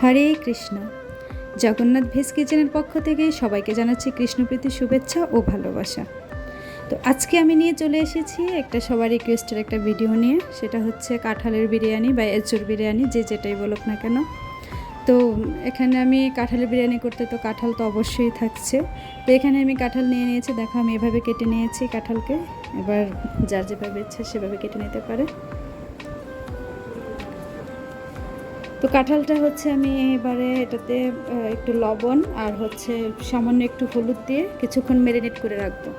হরে Krishna. Jagannath veg কিচেনের পক্ষ থেকে সবাইকে জানাচ্ছি কৃষ্ণপ্রীতির শুভেচ্ছা ও ভালোবাসা। তো আজকে আমি নিয়ে চলে এসেছি একটা সবার রিকোয়েস্টের একটা ভিডিও নিয়ে। সেটা হচ্ছে কাঁঠালের বিরিয়ানি বা এঁচোড় বিরিয়ানি, যে যেটাই বলুক না কেন। তো এখানে আমি কাঁঠালের বিরিয়ানি করতে তো কাঁঠাল তো অবশ্যই থাকছে। তো এখানে আমি কাঁঠাল নিয়ে নিয়েছি, দেখো আমি এভাবে কেটে নিয়েছি কাঁঠালকে। এবার যার যেভাবে ইচ্ছা সেভাবে কেটে নিতে পারে। তো কাঁঠালটা হচ্ছে আমি এবারে এটাতে একটু লবণ আর হচ্ছে সামান্য একটু হলুদ দিয়ে কিছুক্ষণ ম্যারিনেট করে রাখবো।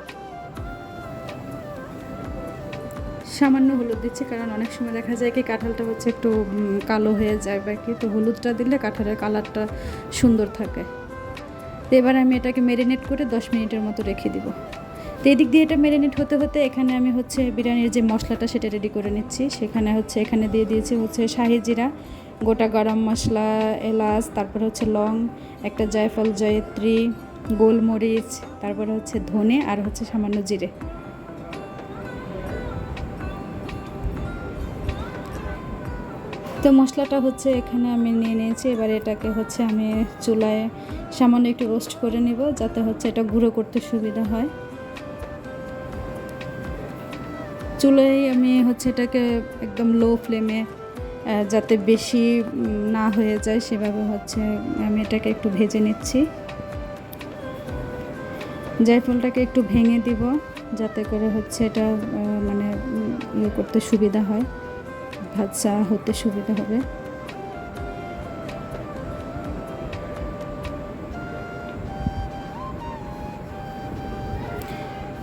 সামান্য হলুদ দিচ্ছি, কারণ অনেক সময় দেখা যায় কি কাঁঠালটা হচ্ছে একটু কালো হয়ে যায় বা কি, তো হলুদটা দিলে কাঁঠালের কালারটা সুন্দর থাকে। তো এবার আমি এটাকে ম্যারিনেট করে 10 মিনিটের মতো রেখে দিব। তো এদিক দিয়ে এটা ম্যারিনেট হতে হতে এখানে আমি হচ্ছে বিরিয়ানির যে মশলাটা সেটা রেডি করে নিচ্ছি। এখানে দিয়ে দিয়েছি হচ্ছে শাহি জিরা, গোটা গরম মশলা, এলাচ, তারপরে হচ্ছে লং, একটা জায়ফল, জয়ত্রী, গোলমরিচ, তারপরে হচ্ছে ধনে আর হচ্ছে সামান্য জিরে। তো মশলাটা হচ্ছে এখানে আমি নিয়ে নিয়েছি। এবার এটাকে হচ্ছে আমি চুলায় সামান্য একটু রোস্ট করে নিব, যাতে হচ্ছে এটা গুঁড়ো করতে সুবিধা হয়। চুলায় আমি হচ্ছে এটাকে একদম লো ফ্লেমে, যাতে বেশি না হয়ে যায় সেভাবে হচ্ছে আমি এটাকে একটু ভেজে নিচ্ছি। জায়ফলটাকে একটু ভেঙে দিব, যাতে করে হচ্ছে এটা মানে ইয়ে করতে সুবিধা হয়, ভাজা হতে সুবিধা হবে।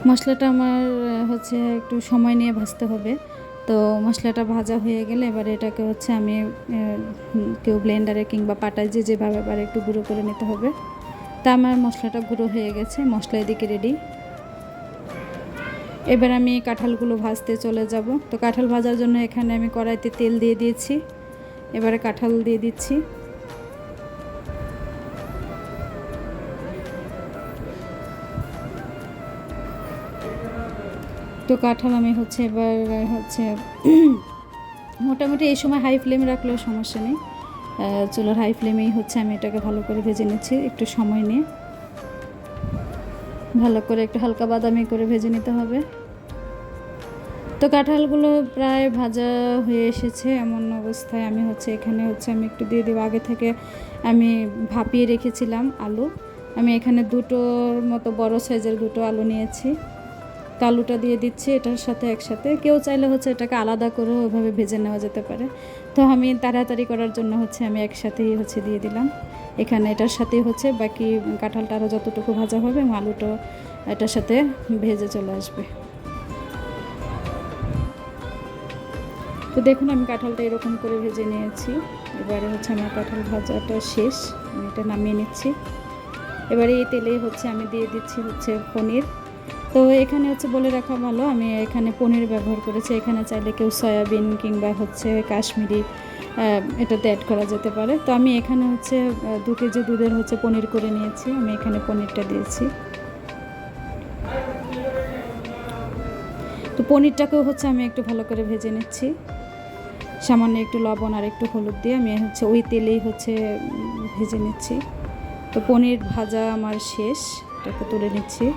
মশলাটা আমার হচ্ছে একটু সময় নিয়ে ভাজতে হবে। তো মশলাটা ভাজা হয়ে গেলে এবারে এটাকে হচ্ছে আমি কেউ ব্লেন্ডারে কিংবা পাটায় যেভাবে পারে একটু গুঁড়ো করে নিতে হবে। তা আমার মশলাটা গুঁড়ো হয়ে গেছে, মশলা এদিকে রেডি। এবার আমি কাঁঠালগুলো ভাজতে চলে যাব। তো কাঁঠাল ভাজার জন্য এখানে আমি কড়াইতে তেল দিয়ে দিয়েছি। এবারে কাঁঠাল দিয়ে দিচ্ছি। তো কাঁঠাল আমি হচ্ছে এবার হচ্ছে মোটামুটি এই সময় হাই ফ্লেমে রাখলেও সমস্যা নেই, চুলার হাই ফ্লেমেই হচ্ছে আমি এটাকে ভালো করে ভেজে নিচ্ছি। একটু সময় নিয়ে ভালো করে একটু হালকা বাদামি করে ভেজে নিতে হবে। তো কাঁঠালগুলো প্রায় ভাজা হয়ে এসেছে, এমন অবস্থায় আমি হচ্ছে এখানে হচ্ছে আমি একটু দিয়ে দেবো। আগে থেকে আমি ভাপিয়ে রেখেছিলাম আলু। আমি এখানে দুটোর মতো বড় সাইজের দুটো আলু নিয়েছি। তো আলুটা দিয়ে দিচ্ছি এটার সাথে একসাথে। কেউ চাইলে হচ্ছে এটাকে আলাদা করেও ওইভাবে ভেজে নেওয়া যেতে পারে। তো আমি তাড়াতাড়ি করার জন্য হচ্ছে আমি একসাথেই হচ্ছে দিয়ে দিলাম এখানে। এটার সাথেই হচ্ছে বাকি কাঁঠালটা আরও যতটুকু ভাজা হবে এবং আলুটা এটার সাথে ভেজে চলে আসবে। তো দেখুন আমি কাঁঠালটা এরকম করে ভেজে নিয়েছি। এবারে হচ্ছে আমার কাঁঠাল ভাজাটা শেষ, আমি এটা নামিয়ে নিচ্ছি। এবারে এই তেলেই হচ্ছে আমি দিয়ে দিচ্ছি হচ্ছে পনির। তো এখানে হচ্ছে বলে রাখা ভালো, আমি এখানে পনির ব্যবহার করেছি। এখানে চাইলে কেউ সয়াবিন কিংবা হচ্ছে কাশ্মীরি এটাতে অ্যাড করা যেতে পারে। তো আমি এখানে হচ্ছে 2 কেজি দুধের হচ্ছে পনির করে নিয়েছি, আমি এখানে পনিরটা দিয়েছি। তো পনিরটাকেও হচ্ছে আমি একটু ভালো করে ভেজে নিচ্ছি, সামান্য একটু লবণ আর একটু হলুদ দিয়ে আমি হচ্ছে ওই তেলেই হচ্ছে ভেজে নিচ্ছি। তো পনির ভাজা আমার শেষ, এটাকে তুলে নিচ্ছি।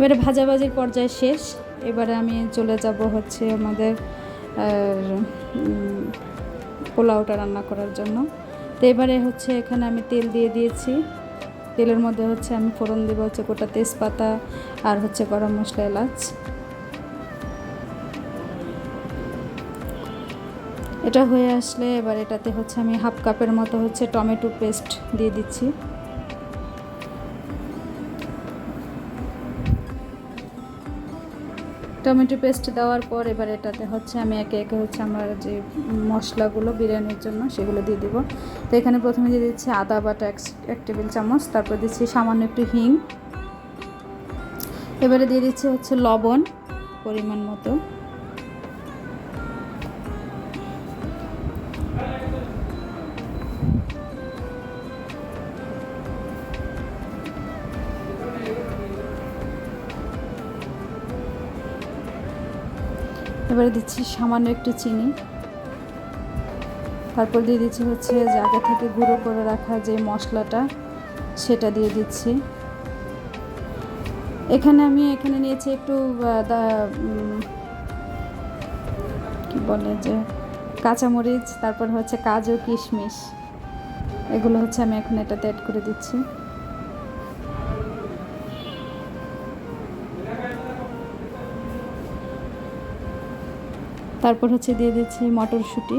এবারে ভাজাভাজির পর্যায়ে শেষ। এবারে আমি চলে যাব হচ্ছে আমাদের পোলাওটা রান্না করার জন্য। তো এবারে হচ্ছে এখানে আমি তেল দিয়ে দিয়েছি। তেলের মধ্যে হচ্ছে আমি ফোড়ন দেবো হচ্ছে গোটা তেজপাতা আর হচ্ছে গরম মশলা, এলাচ। এটা হয়ে আসলে এবার এটাতে হচ্ছে আমি 1/2 কাপের মতো হচ্ছে টমেটো পেস্ট দিয়ে দিচ্ছি। টমেটো পেস্ট দেওয়ার পর এবার এটাতে হচ্ছে আমি একে একে হচ্ছে আমার যে মশলাগুলো বিরিয়ানির জন্য সেগুলো দিয়ে দেবো। তো এখানে প্রথমে দিয়ে দিচ্ছি আদা বাটা 1 টেবিল চামচ, তারপর দিচ্ছি সামান্য একটু হিং। এবারে দিয়ে দিচ্ছি হচ্ছে লবণ পরিমাণ মতো। এবারে দিচ্ছি সামান্য একটু চিনি। তারপর দিয়ে দিচ্ছি হচ্ছে যে আগে থেকে গুঁড়ো করে রাখা যে মশলাটা, সেটা দিয়ে দিচ্ছি। এখানে নিয়েছি একটু কি বলে যে কাঁচামরিচ, তারপর হচ্ছে কাজু কিশমিশ, এগুলো হচ্ছে আমি এখন এটাতে অ্যাড করে দিচ্ছি। তারপর হচ্ছে দিয়ে দিচ্ছি মটরশুঁটি।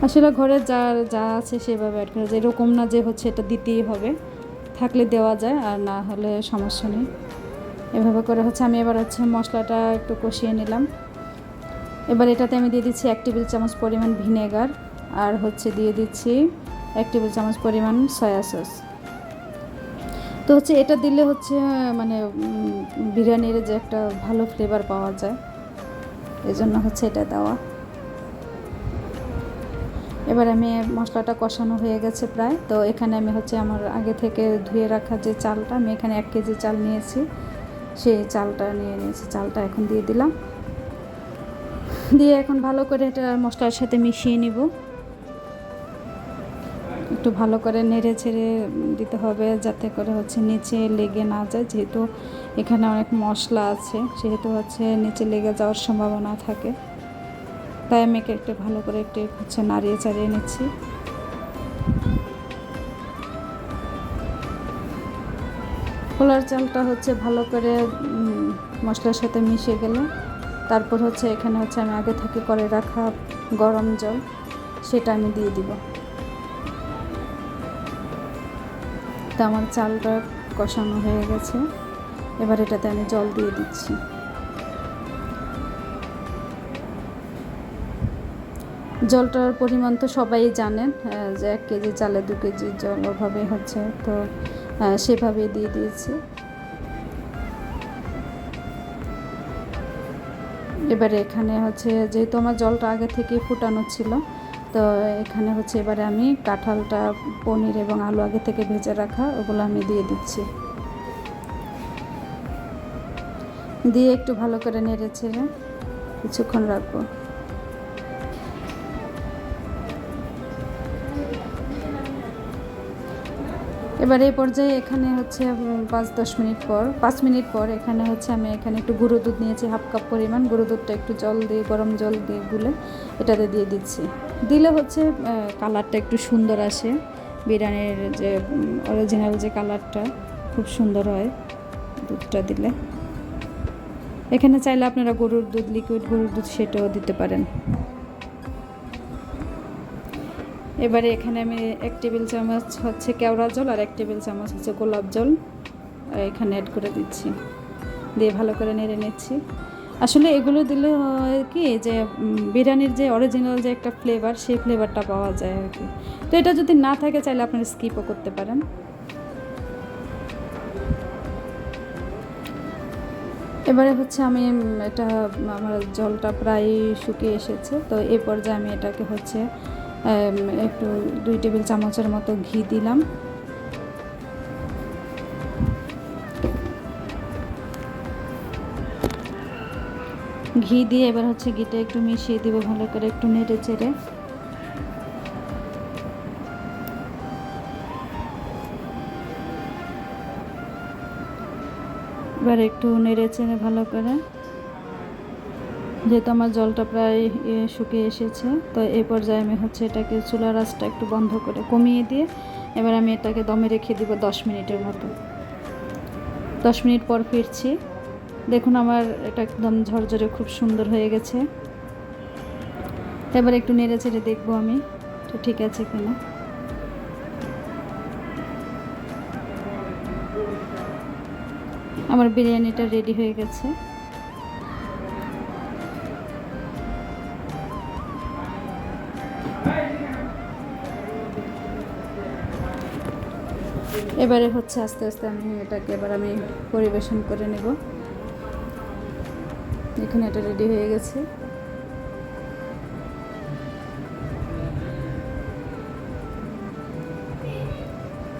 আসলে ঘরে যা আছে সেভাবে অ্যাড করা যায়, এরকম না যে হচ্ছে এটা দিতেই হবে, থাকলে দেওয়া যায় আর না হলে সমস্যা নেই। এভাবে করে হচ্ছে আমি এবার হচ্ছে মশলাটা একটু কষিয়ে নিলাম। এবার এটাতে আমি দিয়ে দিচ্ছি 1 টেবিল চামচ পরিমাণ ভিনেগার, আর হচ্ছে দিয়ে দিচ্ছি 1 টেবিল চামচ পরিমাণ সয়া সস। তো হচ্ছে এটা দিলে হচ্ছে মানে বিরিয়ানির যে একটা ভালো ফ্লেভার পাওয়া যায়, এজন্য হচ্ছে এটা দেওয়া। এবার আমি মশলাটা কষানো হয়ে গেছে প্রায়, তো এখানে আমি হচ্ছে আমার আগে থেকে ধুয়ে রাখা যে চালটা, আমি এখানে 1 কেজি চাল নিয়েছি, সেই চালটা নিয়েছি। চালটা এখন দিয়ে দিলাম, দিয়ে এখন ভালো করে এটা মশলার সাথে মিশিয়ে নিব। একটু ভালো করে নেড়ে ছেড়ে দিতে হবে যাতে করে হচ্ছে নিচে লেগে না যায়, যেহেতু এখানে অনেক মশলা আছে, সেহেতু হচ্ছে নিচে লেগে যাওয়ার সম্ভাবনা থাকে। তাই আমি একটু ভালো করে একটু হচ্ছে নাড়িয়ে চাড়িয়ে নিচ্ছি। পোলার চালটা হচ্ছে ভালো করে মশলার সাথে মিশে গেলে তারপর হচ্ছে এখানে হচ্ছে আমি আগে থেকে করে রাখা গরম জল, সেটা আমি দিয়ে দিব। তো আমার চালটা কষানো হয়ে গেছে, এবার এটাতে আমি জল দিয়ে দিচ্ছি। জলটার পরিমাণ তো সবাই জানেন যে 1 কেজি চালে 2 কেজি জল ওভাবে হচ্ছে, তো সেভাবেই দিয়ে দিয়েছি। এবারে এখানে হচ্ছে যেহেতু আমার জলটা আগে থেকেই ফুটানো ছিল, তো এখানে হচ্ছে এবারে আমি কাঁঠালটা, পনির এবং আলু আগে থেকে ভেজে রাখা, ওগুলো আমি দিয়ে দিচ্ছি। দিয়ে একটু ভালো করে নেড়ে ছেড়ে কিছুক্ষণ রাখবো। এবার এই পর্যায়ে এখানে হচ্ছে 5 মিনিট পর এখানে হচ্ছে আমি এখানে একটু গুঁড়ো দুধ নিয়েছি, 1/2 কাপ পরিমাণ। গুঁড়ো দুধটা একটু জল দিয়ে, গরম জল দিয়ে গুলে এটাতে দিয়ে দিচ্ছি। দিলে হচ্ছে কালারটা একটু সুন্দর আসে, বিরিয়ানির যে অরিজিনাল যে কালারটা খুব সুন্দর হয় দুধটা দিলে। এখানে চাইলে আপনারা গরুর দুধ, লিকুইড গরুর দুধ, সেটাও দিতে পারেন। এবারে এখানে আমি 1 টেবিল চামচ হচ্ছে কেওড়া জল আর 1 টেবিল চামচ হচ্ছে গোলাপ জল এখানে অ্যাড করে দিচ্ছি, দিয়ে ভালো করে নেড়ে নিচ্ছি। আসলে এগুলো দিলে হয় কি যে বিরিয়ানির যে অরিজিনাল যে একটা ফ্লেভার, সেই ফ্লেভারটা পাওয়া যায় আর কি। তো এটা যদি না থাকে চাইলে আপনারা স্কিপও করতে পারেন। এবারে হচ্ছে আমি এটা, আমার জলটা প্রায় শুকিয়ে এসেছে, তো এই পর্যায়ে আমি এটাকে হচ্ছে একটু 2 টেবিল চামচের মতো ঘি দিলাম। ঘি দিয়ে এবার হচ্ছে ঘিটা একটু মিশিয়ে দিব ভালো করে, একটু নেড়ে চেড়ে। এবার একটু নেড়ে চেড়ে ভালো করে, যেহেতু আমার জলটা প্রায় শুকিয়ে এসেছে, তো এই পর্যায়ে আমি হচ্ছে এটাকে চুলার আঁচটা একটু বন্ধ করে কমিয়ে দিয়ে এবার আমি এটাকে দমে রেখে দিব 10 মিনিটের মতো। 10 মিনিট পর ফিরছি, দেখুন আমার এটা একদম ঝরঝরে খুব সুন্দর হয়ে গেছে। এবার একটু নেড়ে চেড়ে দেখবো আমি তো ঠিক আছে কিনা। আমার বিরিয়ানিটা রেডি হয়ে গেছে। এবারে হচ্ছে আস্তে আস্তে আমি এটাকে এবার আমি পরিবেশন করে নেব। এখানে এটা রেডি হয়ে গেছে।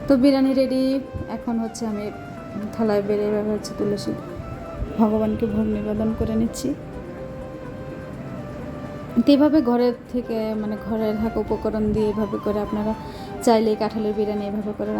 তো বিরিয়ানি রেডি। এখন হচ্ছে আমি থালায় বেড়ে এভাবে হচ্ছে তুলসী ভগবানকে ভোগ নিবেদন করে নিচ্ছি। তো এভাবে ঘরের থেকে মানে ঘরের থাকা উপকরণ দিয়ে এভাবে করে আপনারা চাইলে কাঁঠালের বিরিয়ানি এভাবে করে